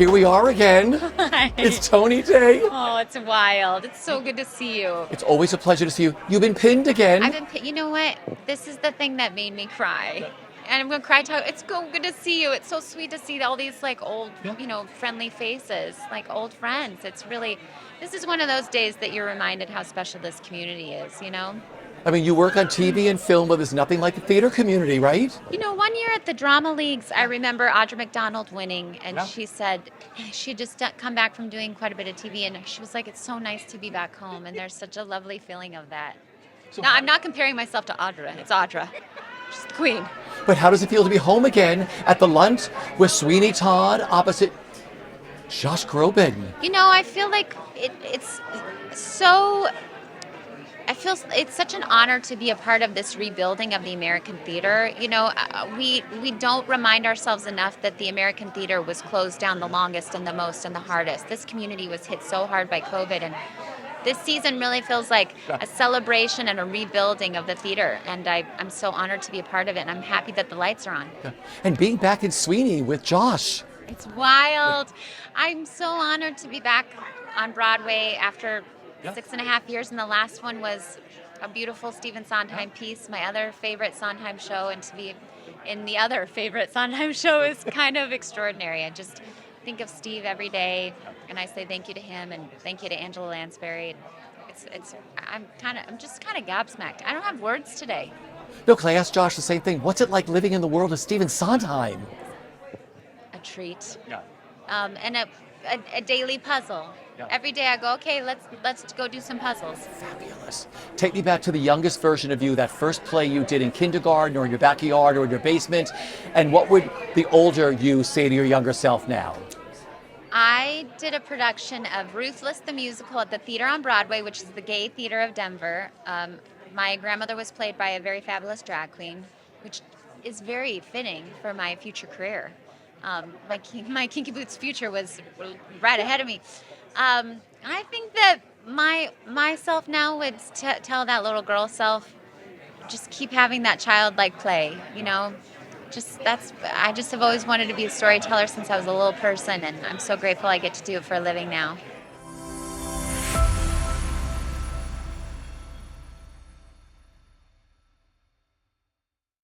Here we are again. Hi. It's Tony Day. Oh, it's wild. It's so good to see you. It's always a pleasure to see you. You've been pinned again. You know what? This is the thing that made me cry. And I'm going to cry. It's so good to see you. It's so sweet to see all these like old, friendly faces, like old friends. This is one of those days that you're reminded how special this community is, I mean, you work on TV and film, but there's nothing like the theater community, right? One year at the Drama Leagues, I remember Audra McDonald winning, and she said she just come back from doing quite a bit of TV, and she was like, it's so nice to be back home, and there's such a lovely feeling of that. Now, I'm not comparing myself to Audra. It's Audra. She's the queen. But how does it feel to be home again at the Lunt with Sweeney Todd opposite Josh Groban? I feel like it's so... I feel it's such an honor to be a part of this rebuilding of the American theater. We don't remind ourselves enough that the American theater was closed down the longest and the most and the hardest. This community was hit so hard by COVID, and this season really feels like a celebration and a rebuilding of the theater. And I'm so honored to be a part of it, and I'm happy that the lights are on. Yeah. And being back in Sweeney with Josh. It's wild. I'm so honored to be back on Broadway after 6.5 years, and the last one was a beautiful Stephen Sondheim piece, my other favorite Sondheim show, and to be in the other favorite Sondheim show is kind of extraordinary. I just think of Steve every day, and I say thank you to him and thank you to Angela Lansbury. I'm just kind of gobsmacked. I don't have words today. No, can I ask Josh the same thing? What's it like living in the world of Stephen Sondheim? A treat. Yeah. And a daily puzzle. Yeah. Every day I go, okay, let's go do some puzzles. Fabulous. Take me back to the youngest version of you, that first play you did in kindergarten or in your backyard or in your basement. And what would the older you say to your younger self now? I did a production of Ruthless the Musical at the Theater on Broadway, which is the gay theater of Denver. My grandmother was played by a very fabulous drag queen, which is very fitting for my future career. My Kinky Boots future was right ahead of me. I think that myself now would tell that little girl self, just keep having that childlike play, I just have always wanted to be a storyteller since I was a little person, and I'm so grateful I get to do it for a living now.